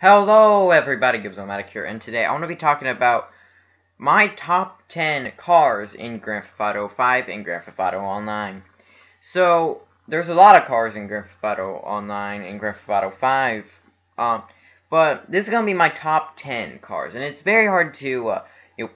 Hello everybody, Gibbs-O-Matic here, and today I want to be talking about my top 10 cars in Grand Theft Auto 5 and Grand Theft Auto Online. So, there's a lot of cars in Grand Theft Auto Online and Grand Theft Auto 5, but this is going to be my top 10 cars, and it's very hard to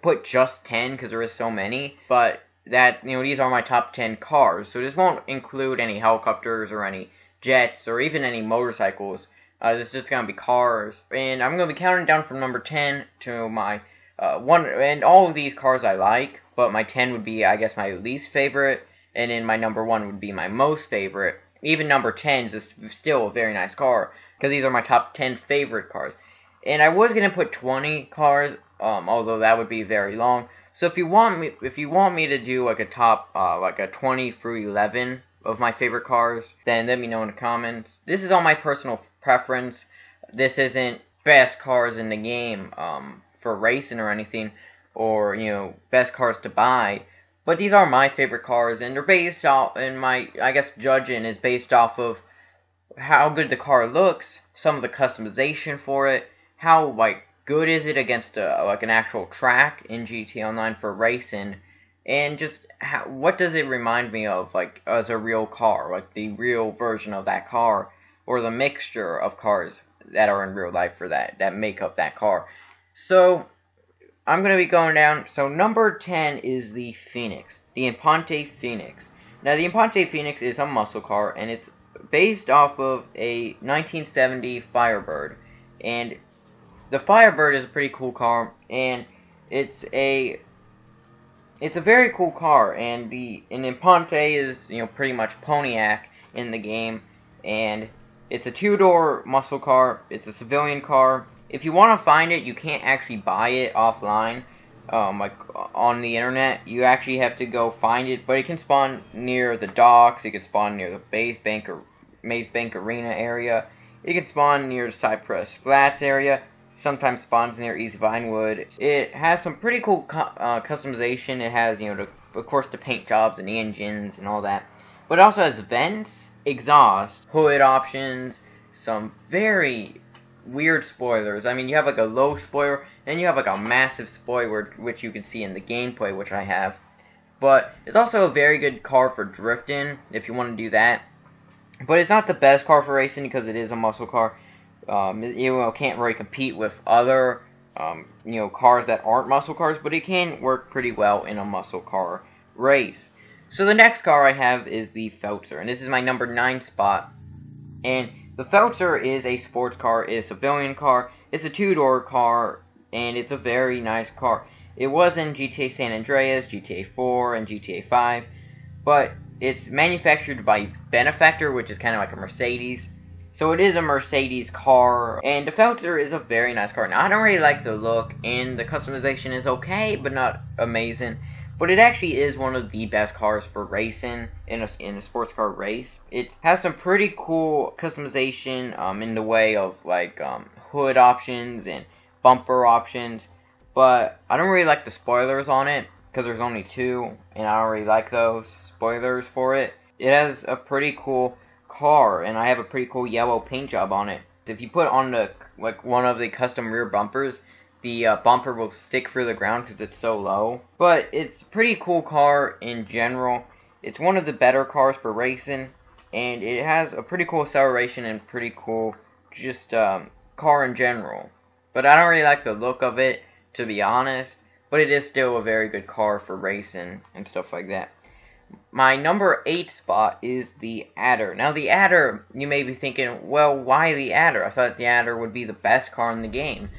put just 10 because there is so many, but these are my top 10 cars, so this won't include any helicopters or any jets or even any motorcycles. This is just going to be cars, and I'm going to be counting down from number 10 to my 1, and all of these cars I like, but my 10 would be, I guess, my least favorite, and then my number 1 would be my most favorite. Even number 10 is still a very nice car, because these are my top 10 favorite cars. And I was going to put 20 cars, although that would be very long. So if you want me to do like a top, like a 20 through 11 of my favorite cars, then let me know in the comments. This is all my personal preference. This isn't best cars in the game for racing or anything, or best cars to buy, but these are my favorite cars, and they're based off, and my, I guess, judging is based off of how good the car looks, some of the customization for it, how good is it against an actual track in GTA Online for racing, and just what does it remind me of as a real car, like the real version of that car, or the mixture of cars that are in real life for that make up that car. So, I'm going to be going down. So, number 10 is the Phoenix. The Imponte Phoenix. Now, the Imponte Phoenix is a muscle car, and it's based off of a 1970 Firebird. And the Firebird is a pretty cool car, and it's a very cool car, and an Imponte is, pretty much Pontiac in the game, and it's a two-door muscle car. It's a civilian car. If you want to find it, you can't actually buy it offline, on the internet. You actually have to go find it, but it can spawn near the docks. It can spawn near the Maze Bank Arena area. It can spawn near the Cypress Flats area. Sometimes spawns near East Vinewood. It has some pretty cool customization. It has, of course, the paint jobs and the engines and all that. But it also has vents, exhaust, hood options, some very weird spoilers. I mean, you have a low spoiler, and you have a massive spoiler, which you can see in the gameplay, which I have. But it's also a very good car for drifting, if you want to do that. But it's not the best car for racing, because it is a muscle car. It can't really compete with other, cars that aren't muscle cars, but it can work pretty well in a muscle car race. So the next car I have is the Feltzer, and this is my number 9 spot. And the Feltzer is a sports car, it's a civilian car, it's a two-door car, and it's a very nice car. It was in GTA San Andreas, GTA 4, and GTA 5, but it's manufactured by Benefactor, which is kind of like a Mercedes. So it is a Mercedes car, and the Feltzer is a very nice car. Now, I don't really like the look, and the customization is okay, but not amazing. But it actually is one of the best cars for racing in a sports car race. It has some pretty cool customization in the way of hood options and bumper options. But I don't really like the spoilers on it because there's only 2, and I don't really like those spoilers for it. It has a pretty cool car, and I have a pretty cool yellow paint job on it. If you put on one of the custom rear bumpers, the bumper will stick through the ground because it's so low. But it's a pretty cool car in general. It's one of the better cars for racing, and it has a pretty cool acceleration and pretty cool just car in general. But I don't really like the look of it, to be honest, but it is still a very good car for racing and stuff like that. My number 8 spot is the Adder. Now, the Adder, you may be thinking, well, why the Adder? I thought the Adder would be the best car in the game.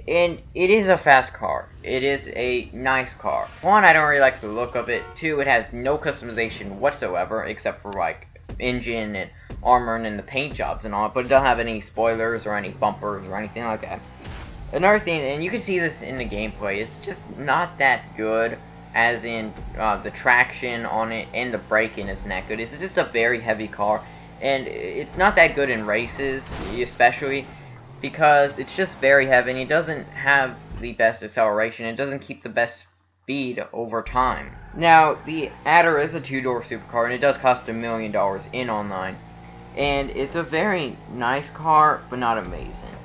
And it is a fast car. It is a nice car. 1, I don't really like the look of it. 2, it has no customization whatsoever, except for engine and armor and the paint jobs and all, but it doesn't have any spoilers or any bumpers or anything like that. Another thing, and you can see this in the gameplay, it's just not that good, as in the traction on it and the braking isn't that good. It's just a very heavy car, and it's not that good in races, especially because it's just very heavy, and it doesn't have the best acceleration. It doesn't keep the best speed over time. Now, the Adder is a two-door supercar, and it does cost $1 million in online. And it's a very nice car, but not amazing.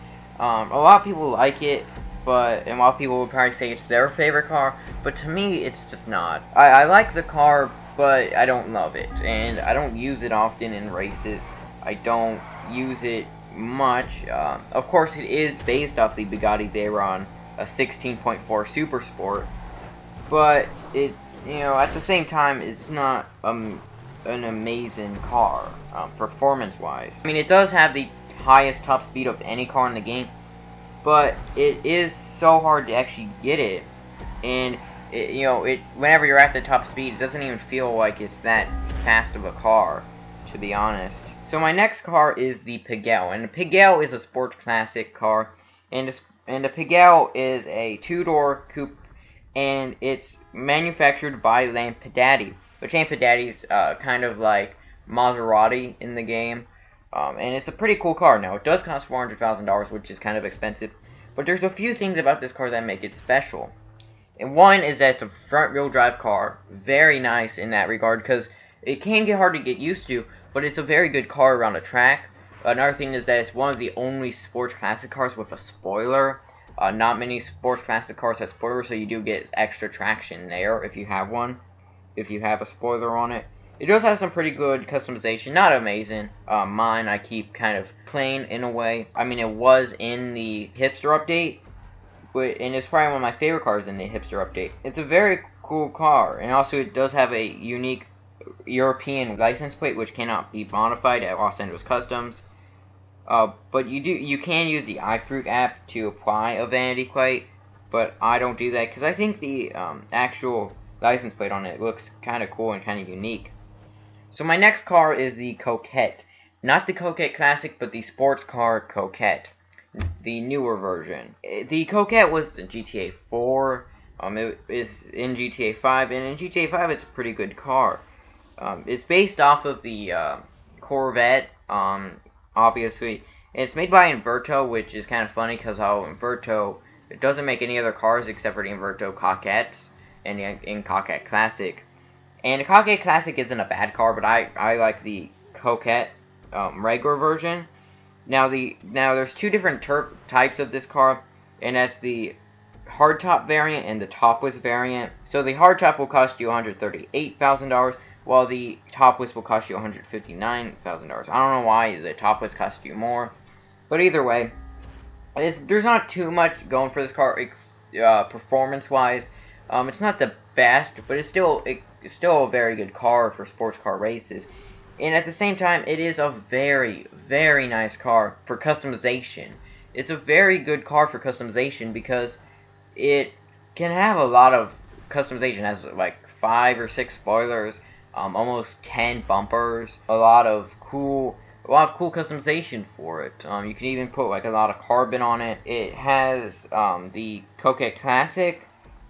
A lot of people like it, and a lot of people would probably say it's their favorite car, but to me, it's just not. I like the car, but I don't love it, and I don't use it often in races. I don't use it much. Of course, it is based off the Bugatti Veyron, a 16.4 Super Sport, but it, at the same time, it's not an amazing car, performance-wise. I mean, it does have the highest top speed of any car in the game, but it is so hard to actually get it, and whenever you're at the top speed, it doesn't even feel like it's that fast of a car, to be honest. So my next car is the Pigalle, and the Pigalle is a sports classic car, and the Pigalle is a two-door coupe, and it's manufactured by Lampadati, which Lampadati's kind of like Maserati in the game, and it's a pretty cool car. Now, it does cost $400,000, which is kind of expensive, but there's a few things about this car that make it special. And one is that it's a front-wheel drive car, very nice in that regard, because it can get hard to get used to, but it's a very good car around a track. Another thing is that it's one of the only sports classic cars with a spoiler. Not many sports classic cars have spoilers, so you do get extra traction there if you have one, if you have a spoiler on it. It does have some pretty good customization, not amazing. Mine I keep kind of plain in a way. I mean, it was in the hipster update, and it's probably one of my favorite cars in the hipster update. It's a very cool car, and also it does have a unique European license plate which cannot be modified at Los Angeles Customs. But you can use the iFruit app to apply a vanity plate, but I don't do that because I think the actual license plate on it looks kind of cool and kind of unique. So my next car is the Coquette. Not the Coquette Classic, but the sports car Coquette, the newer version. The Coquette was in GTA 4, it is in GTA 5, and in GTA 5 it's a pretty good car. It's based off of the Corvette, obviously. It's made by Invetero, which is kind of funny because how Invetero, it doesn't make any other cars except for the Invetero Coquettes and the Coquette Classic. And the Coquette Classic isn't a bad car, but I like the Coquette regular version. Now there's two different types of this car, and that's the hardtop variant and the topless variant. So the hardtop will cost you $138,000. While the topless will cost you $159,000. I don't know why the topless costs you more, but either way, there's not too much going for this car performance-wise. It's not the best, but it's still a very good car for sports car races. And at the same time, it is a very, very nice car for customization. It's a very good car for customization because it can have a lot of customization. It has like 5 or 6 spoilers. Almost 10 bumpers, a lot of cool customization for it. You can even put like a lot of carbon on it. It has the Coquette Classic,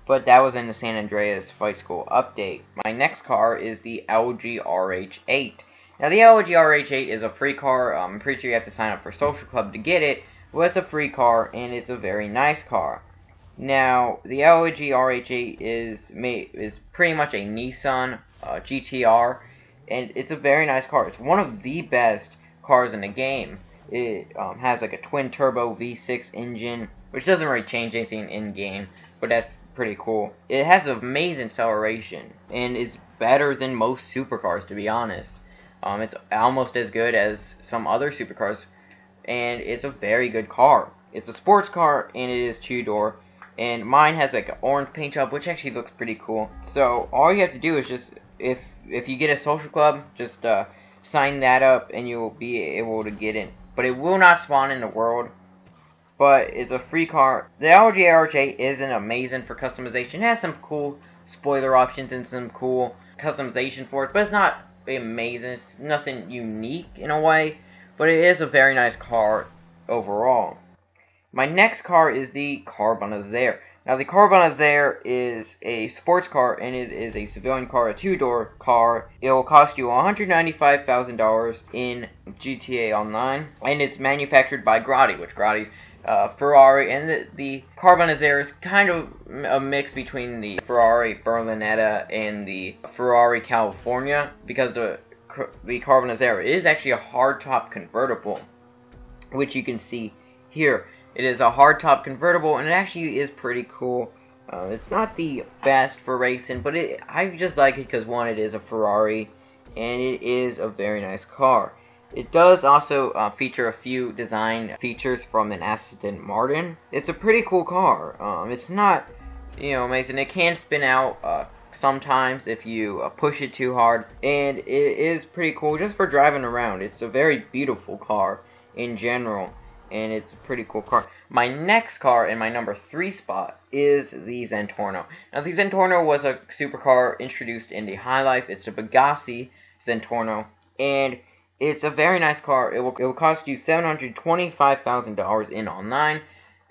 but that was in the San Andreas Flight School update. My next car is the LG RH8. Now the LG RH8 is a free car. I'm pretty sure you have to sign up for Social Club to get it. Well, it's a free car and it's a very nice car. Now the LG RH8 is pretty much a Nissan GTR, and it's a very nice car. It's one of the best cars in the game. It has like a twin turbo V6 engine, which doesn't really change anything in game, but that's pretty cool. It has amazing acceleration and is better than most supercars, to be honest. It's almost as good as some other supercars, and it's a very good car. It's a sports car and it is 2-door. And mine has like an orange paint job, which actually looks pretty cool. So all you have to do is just, if you get a social club, just sign that up and you'll be able to get in. But it will not spawn in the world. But it's a free car. The LG RH8 isn't amazing for customization. It has some cool spoiler options and some cool customization for it. But it's not amazing. It's nothing unique in a way. But it is a very nice car overall. My next car is the Carbonizzare. Now the Carbonizzare is a sports car and it is a civilian car, a 2-door car. It will cost you $195,000 in GTA Online, and it's manufactured by Grotti, which Grotti's Ferrari, and the Carbonizzare is kind of a mix between the Ferrari Berlinetta and the Ferrari California, because the Carbonizzare is actually a hardtop convertible, which you can see here. It is a hardtop convertible, and it actually is pretty cool. It's not the best for racing, but I just like it because, one, it is a Ferrari, and it is a very nice car. It does also feature a few design features from an Aston Martin. It's a pretty cool car. It's not, amazing. It can spin out sometimes if you push it too hard, and it is pretty cool just for driving around. It's a very beautiful car in general, and it's a pretty cool car. My next car in my number 3 spot is the Zentorno. Now, the Zentorno was a supercar introduced in the High Life. It's the Pegassi Zentorno, and it's a very nice car. It will cost you $725,000 in online,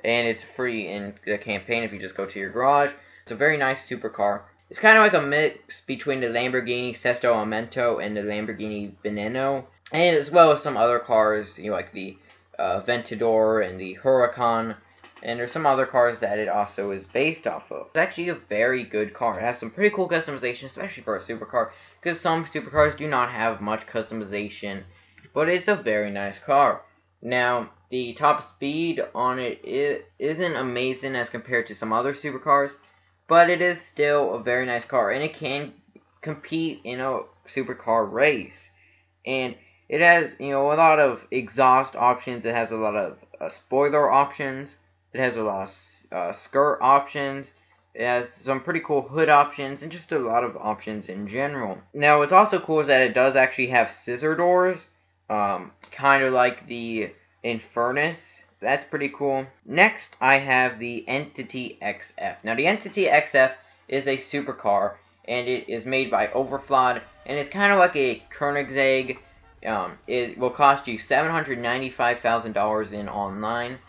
and it's free in the campaign if you just go to your garage. It's a very nice supercar. It's kind of like a mix between the Lamborghini Sesto Aumento and the Lamborghini Veneno, and as well as some other cars, like the Aventador and the Huracan, and there's some other cars that it also is based off of. It's actually a very good car. It has some pretty cool customization, especially for a supercar, because some supercars do not have much customization, but it's a very nice car. Now, the top speed on it isn't amazing as compared to some other supercars, but it is still a very nice car, and it can compete in a supercar race. And it has, a lot of exhaust options. It has a lot of spoiler options. It has a lot of skirt options. It has some pretty cool hood options, and just a lot of options in general. Now, what's also cool is that it does actually have scissor doors, kind of like the Infernus. That's pretty cool. Next, I have the Entity XF. Now, the Entity XF is a supercar, and it is made by Overflod, and it's kind of like a Koenigsegg. It will cost you $795,000 in online,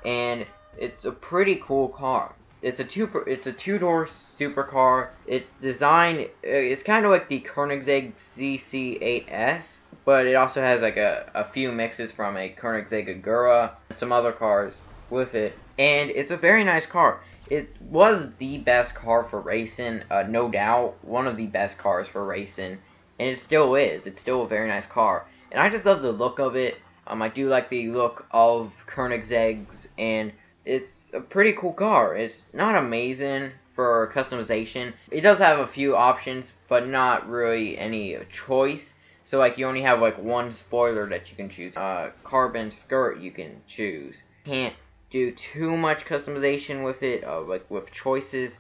and it's a pretty cool car. It's a two-door supercar. Its design is kind of like the Koenigsegg CC8S, but it also has like a few mixes from a Koenigsegg Agura and some other cars with it. And it's a very nice car. It was the best car for racing, no doubt, one of the best cars for racing, and it still is. It's still a very nice car, and I just love the look of it. I do like the look of Koenigsegg's, and it's a pretty cool car. It's not amazing for customization. It does have a few options, but not really any choice. So, you only have, one spoiler that you can choose. Carbon skirt you can choose. Can't do too much customization with it, with choices.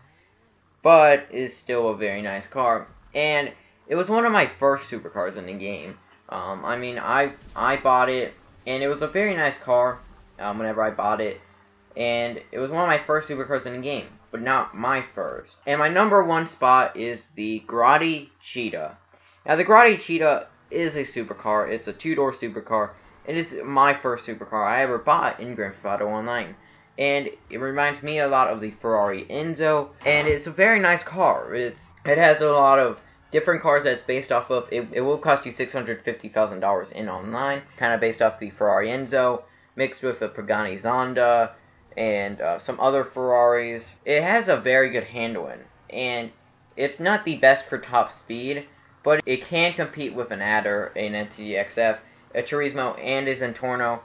But it's still a very nice car. And it was one of my first supercars in the game. I bought it, and it was a very nice car whenever I bought it. And it was one of my first supercars in the game, but not my first. And my number 1 spot is the Grotti Cheetah. Now, the Grotti Cheetah is a supercar. It's a 2-door supercar. It is my first supercar I ever bought in Grand Theft Auto Online. And it reminds me a lot of the Ferrari Enzo. And it's a very nice car. It has a lot of different cars that it's based off of. It will cost you $650,000 in online. Kind of based off the Ferrari Enzo, mixed with a Pagani Zonda, and some other Ferraris. It has a very good handling, and it's not the best for top speed, but it can compete with an Adder, an Entity XF, a Turismo, and a Zentorno.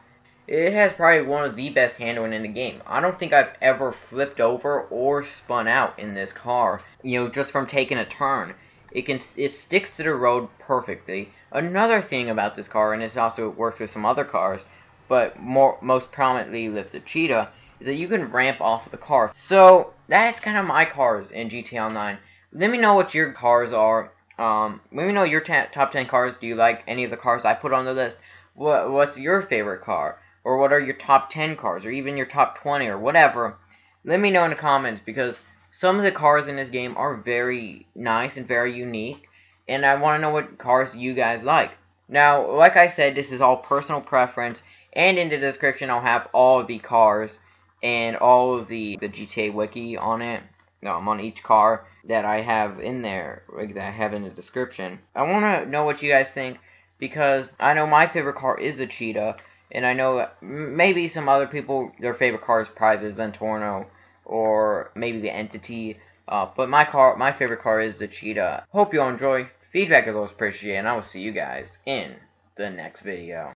It has probably one of the best handling in the game. I don't think I've ever flipped over or spun out in this car, just from taking a turn. It sticks to the road perfectly. Another thing about this car, and it's also worked with some other cars, but most prominently with the Cheetah, is that you can ramp off of the car. So, that's kind of my cars in GTA Online. Let me know what your cars are. Let me know your top 10 cars. Do you like any of the cars I put on the list? What's your favorite car? Or what are your top 10 cars? Or even your top 20 or whatever. Let me know in the comments, because some of the cars in this game are very nice and very unique. And I want to know what cars you guys like. Now, like I said, this is all personal preference. And in the description, I'll have all of the cars and all of the GTA Wiki on it, on each car that I have in there, that I have in the description. I want to know what you guys think, because I know my favorite car is a Cheetah, and I know maybe some other people, their favorite car is probably the Zentorno, or maybe the Entity, but my favorite car is the Cheetah. Hope you all enjoy. Feedback is always appreciated, and I will see you guys in the next video.